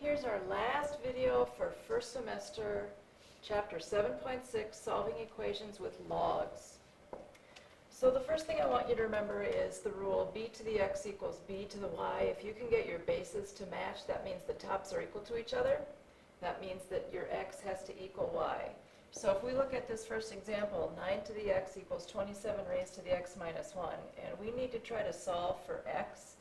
Here's our last video for first semester, chapter 7.6, solving equations with logs. So the first thing I want you to remember is the rule b to the x equals b to the y. If you can get your bases to match, that means the tops are equal to each other. That means that your x has to equal y. So if we look at this first example, 9 to the x equals 27 raised to the x minus 1, and we need to try to solve for x.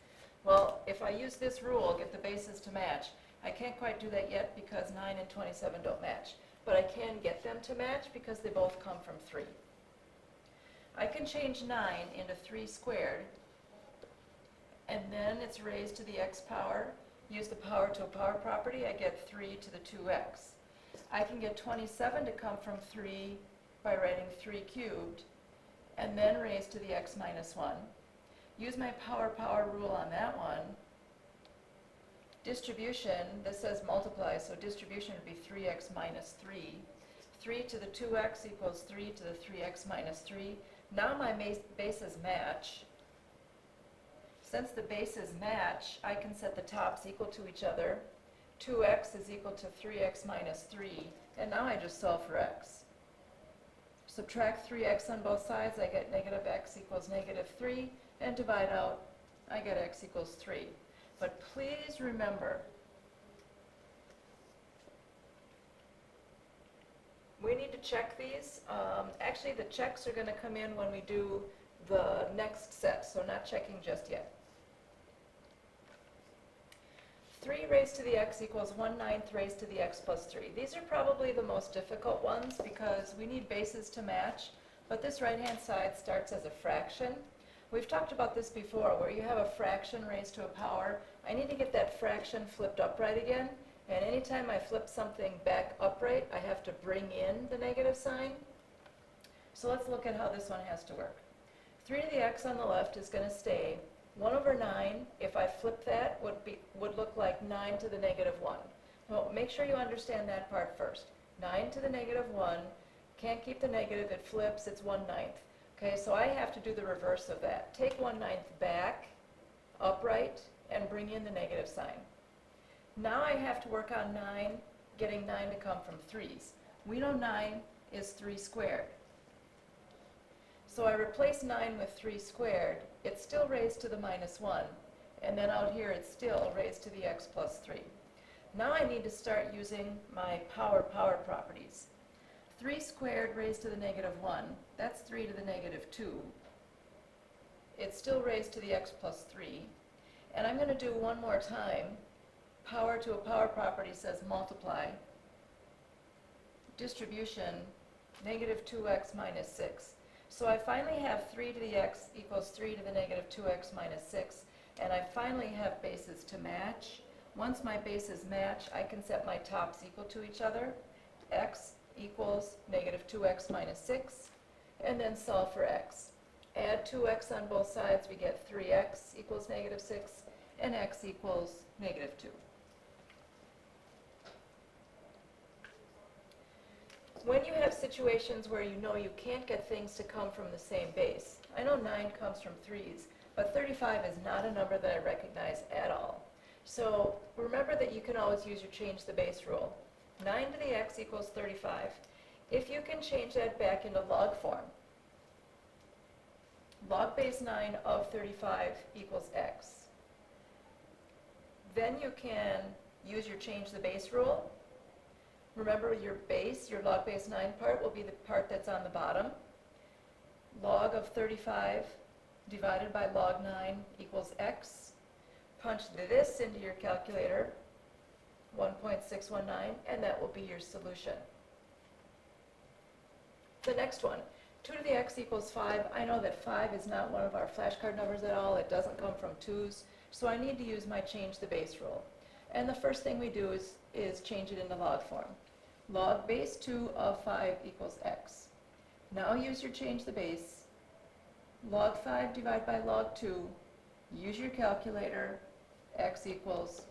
Well, if I use this rule, get the bases to match, I can't quite do that yet because 9 and 27 don't match. But I can get them to match because they both come from 3. I can change 9 into 3 squared, and then it's raised to the x power. Use the power to a power property, I get 3 to the 2x. I can get 27 to come from 3 by writing 3 cubed, and then raised to the x minus 1. Use my power rule on that one. Distribution, this says multiply, so distribution would be 3x minus 3. 3 to the 2x equals 3 to the 3x minus 3. Now my bases match. Since the bases match, I can set the tops equal to each other. 2x is equal to 3x minus 3, and now I just solve for x. Subtract 3x on both sides, I get negative x equals negative 3, and divide out, I get x equals 3. But please remember, we need to check these. Actually, the checks are going to come in when we do the next set, so not checking just yet. 3 raised to the x equals 1/9 raised to the x plus 3. These are probably the most difficult ones because we need bases to match, but this right-hand side starts as a fraction. We've talked about this before, where you have a fraction raised to a power. I need to get that fraction flipped upright again, and anytime I flip something back upright, I have to bring in the negative sign. So let's look at how this one has to work. 3 to the x on the left is going to stay. 1/9, if I flip that, would look like 9 to the negative 1. Well, make sure you understand that part first. 9 to the negative 1, can't keep the negative, it flips, it's 1/9. Okay, so I have to do the reverse of that. Take 1/9 back, upright, and bring in the negative sign. Now I have to work on 9, getting 9 to come from 3's. We know 9 is 3 squared. So I replace 9 with 3 squared. It's still raised to the minus 1. And then out here it's still raised to the x plus 3. Now I need to start using my power properties. 3 squared raised to the negative 1. That's 3 to the negative 2. It's still raised to the x plus 3. And I'm going to do one more time. Power to a power property says multiply. Distribution, negative 2x minus 6. So I finally have 3 to the x equals 3 to the negative 2x minus 6. And I finally have bases to match. Once my bases match, I can set my tops equal to each other. X equals negative 2x minus 6. And then solve for x. Add 2x on both sides, we get 3x equals negative 6. And x equals negative 2. When you have situations where you know you can't get things to come from the same base, I know 9 comes from 3's, but 35 is not a number that I recognize at all. So remember that you can always use your change the base rule. 9 to the x equals 35. If you can change that back into log form, log base 9 of 35 equals x. Then you can use your change the base rule. Remember your base, your log base 9 part will be the part that's on the bottom. Log of 35 divided by log 9 equals x. Punch this into your calculator, 1.619, and that will be your solution. The next one, 2 to the x equals 5. I know that 5 is not one of our flashcard numbers at all. It doesn't come from 2's, so I need to use my change the base rule. And the first thing we do is change it into log form. Log base 2 of 5 equals x. Now use your change the base. Log 5 divided by log 2. Use your calculator. X equals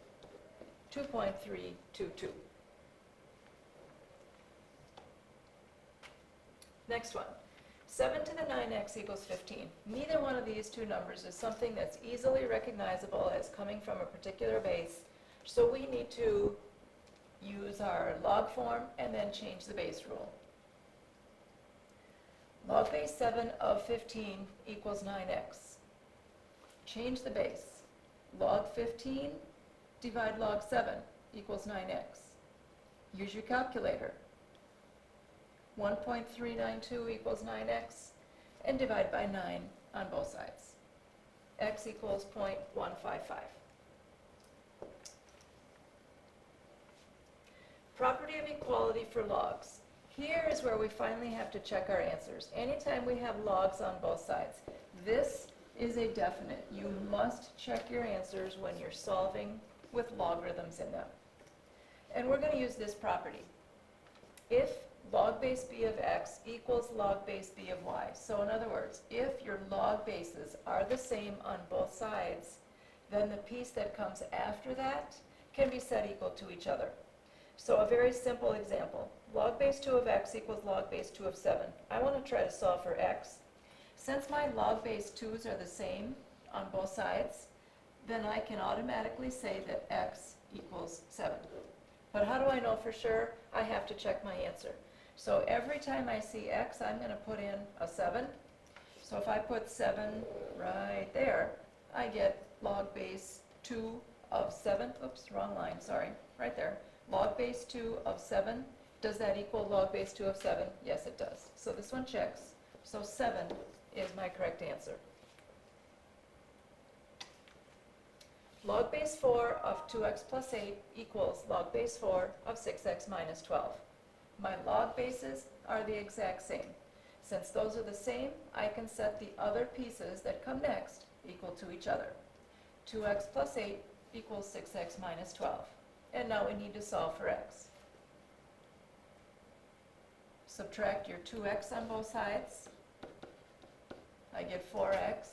2.322. Next one. 7 to the 9x equals 15. Neither one of these two numbers is something that's easily recognizable as coming from a particular base, So we need to use our log form and then change the base rule. Log base 7 of 15 equals 9x. Change the base. Log 15 divide log 7 equals 9x. Use your calculator. 1.392 equals 9x, and divide by 9 on both sides. X equals 0.155. Property of equality for logs. Here is where we finally have to check our answers. Anytime we have logs on both sides, this is a definite. You must check your answers when you're solving with logarithms in them. And we're going to use this property. If log base b of x equals log base b of y, so in other words, if your log bases are the same on both sides, then the piece that comes after that can be set equal to each other. So a very simple example. Log base 2 of x equals log base 2 of 7. I want to try to solve for x. Since my log base 2's are the same on both sides, then I can automatically say that x equals 7. But how do I know for sure? I have to check my answer. So every time I see x, I'm going to put in a 7. So if I put 7 right there, I get log base 2 of 7. Oops, wrong line, sorry. Right there. Log base 2 of 7. Does that equal log base 2 of 7? Yes, it does. So this one checks. So 7 is my correct answer. Log base 4 of 2x plus 8 equals log base 4 of 6x minus 12. My log bases are the exact same. Since those are the same, I can set the other pieces that come next equal to each other. 2x plus 8 equals 6x minus 12. And now we need to solve for x. Subtract your 2x on both sides. I get 4x.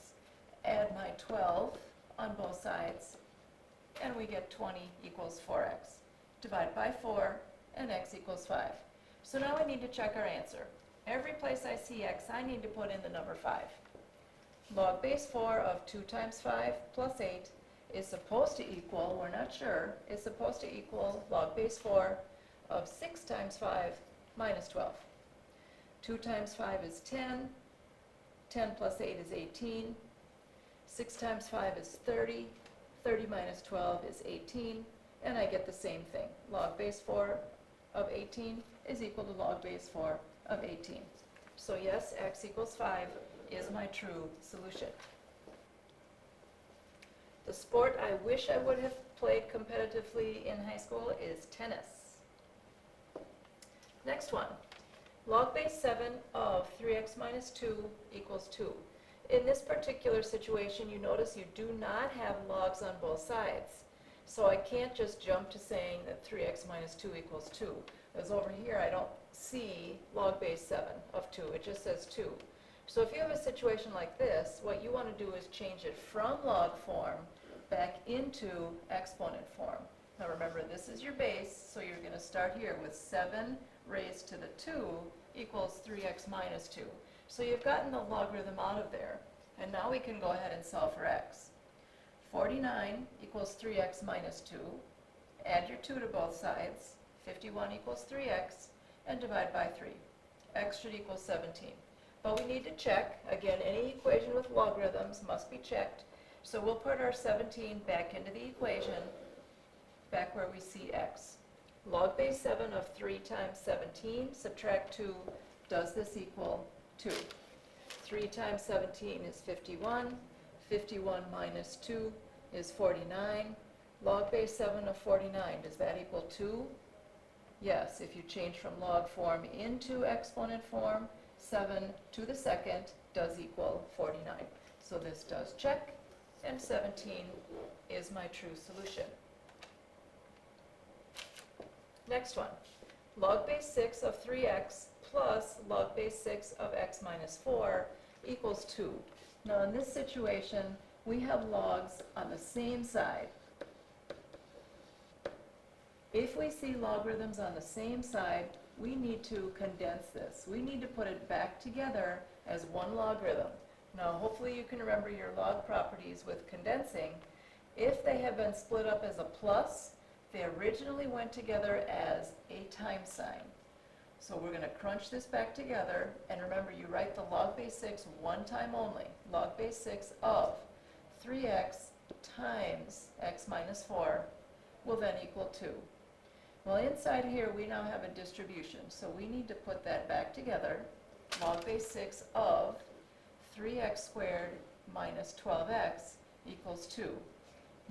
Add my 12 on both sides. And we get 20 equals 4x. Divide by 4, and x equals 5. So now we need to check our answer. Every place I see x, I need to put in the number 5. Log base 4 of 2 times 5 plus 8 is supposed to equal, we're not sure, is supposed to equal log base 4 of 6 times 5 minus 12. 2 times 5 is 10. 10 plus 8 is 18. 6 times 5 is 30. 30 minus 12 is 18. And I get the same thing. Log base 4 of 18 is equal to log base 4 of 18. So yes, x equals 5 is my true solution. The sport I wish I would have played competitively in high school is tennis. Next one. Log base 7 of 3x minus 2 equals 2. In this particular situation, you notice you do not have logs on both sides. So I can't just jump to saying that 3x minus 2 equals 2. Because over here I don't see log base 7 of 2. It just says 2. So if you have a situation like this, what you want to do is change it from log form back into exponent form. Now remember, this is your base, so you're going to start here with 7 raised to the 2 equals 3x minus 2. So you've gotten the logarithm out of there, and now we can go ahead and solve for x. 49 equals 3x minus 2. Add your 2 to both sides. 51 equals 3x, and divide by 3. X should equal 17. But we need to check. Again, any equation with logarithms must be checked. So we'll put our 17 back into the equation, back where we see x. Log base 7 of 3 times 17, subtract 2, does this equal 2? 3 times 17 is 51. 51 minus 2 is 49. Log base 7 of 49, does that equal 2? Yes, if you change from log form into exponent form, 7 to the second does equal 49. So this does check, and 17 is my true solution. Next one. Log base 6 of 3x plus log base 6 of x minus 4 equals 2. Now in this situation, we have logs on the same side. If we see logarithms on the same side, we need to condense this. We need to put it back together as one logarithm. Now hopefully you can remember your log properties with condensing. If they have been split up as a plus, They originally went together as a times sign. So we're going to crunch this back together, and remember, you write the log base 6 one time only. Log base 6 of 3x times x minus 4 will then equal 2. Well, inside here we now have a distribution, so we need to put that back together. Log base 6 of 3x squared minus 12x equals 2.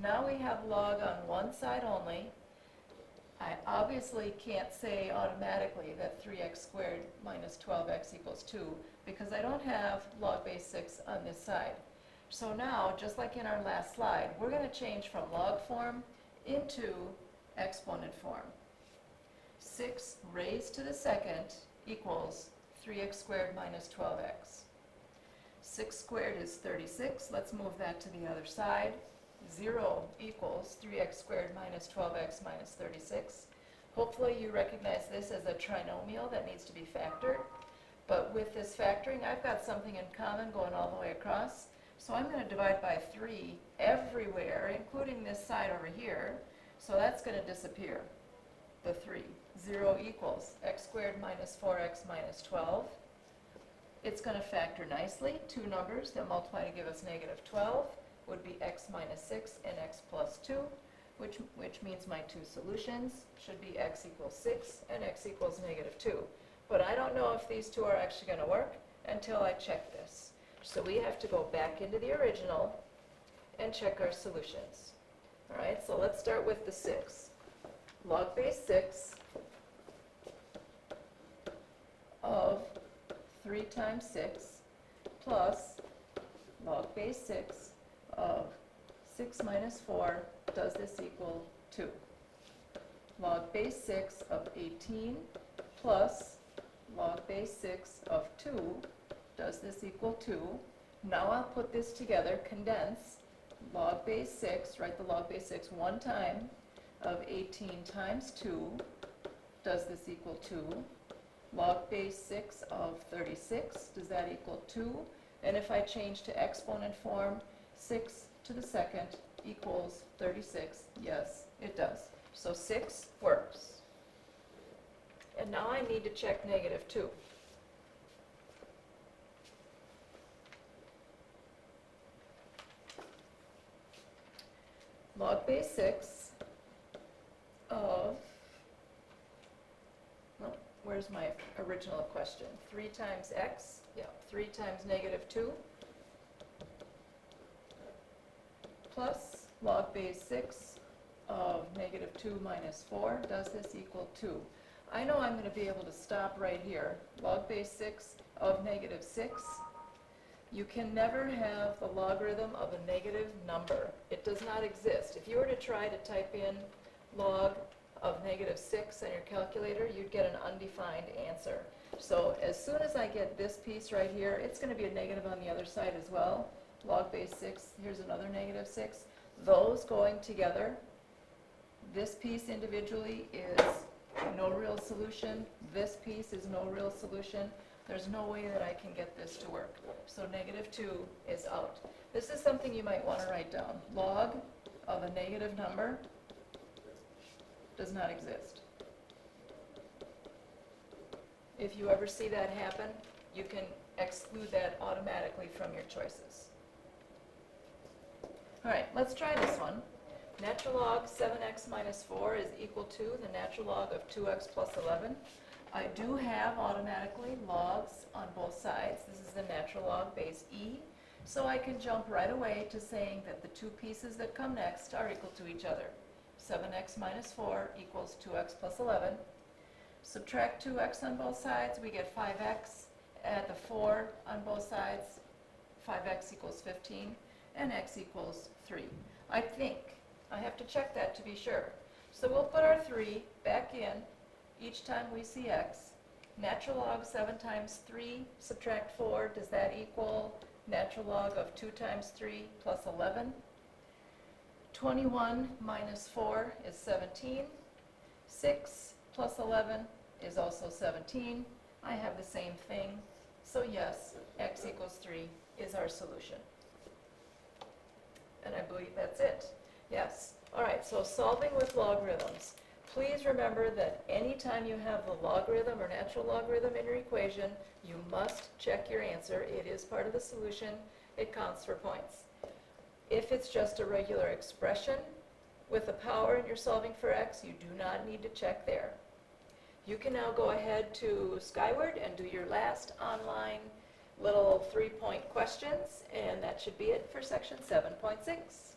Now we have log on one side only. I obviously can't say automatically that 3x squared minus 12x equals 2 because I don't have log base 6 on this side. So now, just like in our last slide, we're going to change from log form into exponent form. 6 raised to the second equals 3x squared minus 12x. 6 squared is 36. Let's move that to the other side. 0 equals 3x squared minus 12x minus 36. Hopefully you recognize this as a trinomial that needs to be factored. But with this factoring, I've got something in common going all the way across. So I'm going to divide by 3 everywhere, including this side over here. So that's going to disappear, the 3. 0 equals x squared minus 4x minus 12. It's going to factor nicely. Two numbers that multiply to give us negative 12 would be x minus 6 and x plus 2, which means my two solutions should be x equals 6 and x equals negative 2. But I don't know if these two are actually going to work until I check this. So we have to go back into the original and check our solutions. All right, so let's start with the 6. Log base 6 of 3 times 6 plus log base 6 of 6 minus 4, does this equal 2? Log base 6 of 18 plus log base 6 of 2, does this equal 2? Now I'll put this together, condense. Log base 6, write the log base 6 one time, of 18 times 2, does this equal 2? Log base 6 of 36, does that equal 2? And if I change to exponent form, 6 to the second equals 36. Yes, it does. So 6 works. And now I need to check negative 2. Log base 6 of, well, where's my original question? 3 times x, yeah, 3 times negative 2, plus log base 6 of negative 2 minus 4, does this equal 2? I know I'm going to be able to stop right here. Log base 6 of negative 6. You can never have the logarithm of a negative number. It does not exist. If you were to try to type in log of negative 6 on your calculator, you'd get an undefined answer. So as soon as I get this piece right here, it's going to be a negative on the other side as well. Log base 6, here's another negative 6. Those going together, this piece individually is no real solution. This piece is no real solution. There's no way that I can get this to work. So negative 2 is out. This is something you might want to write down. Log of a negative number does not exist. If you ever see that happen, you can exclude that automatically from your choices. All right, let's try this one. Natural log 7x minus 4 is equal to the natural log of 2x plus 11. I do have automatically logs on both sides. This is the natural log base e. So I can jump right away to saying that the two pieces that come next are equal to each other. 7x minus 4 equals 2x plus 11. Subtract 2x on both sides, we get 5x. Add the 4 on both sides, 5x equals 15, and x equals 3. I think. I have to check that to be sure. So we'll put our 3 back in each time we see x. Natural log 7 times 3, subtract 4, does that equal natural log of 2 times 3 plus 11? 21 minus 4 is 17. 6 plus 11 is also 17. I have the same thing. So yes, x equals 3 is our solution. And I believe that's it. Yes. All right, so solving with logarithms. Please remember that anytime you have the logarithm or natural logarithm in your equation, you must check your answer. It is part of the solution. It counts for points. If it's just a regular expression with a power and you're solving for x, you do not need to check there. You can now go ahead to Skyward and do your last online little 3-point questions, and that should be it for section 7.6.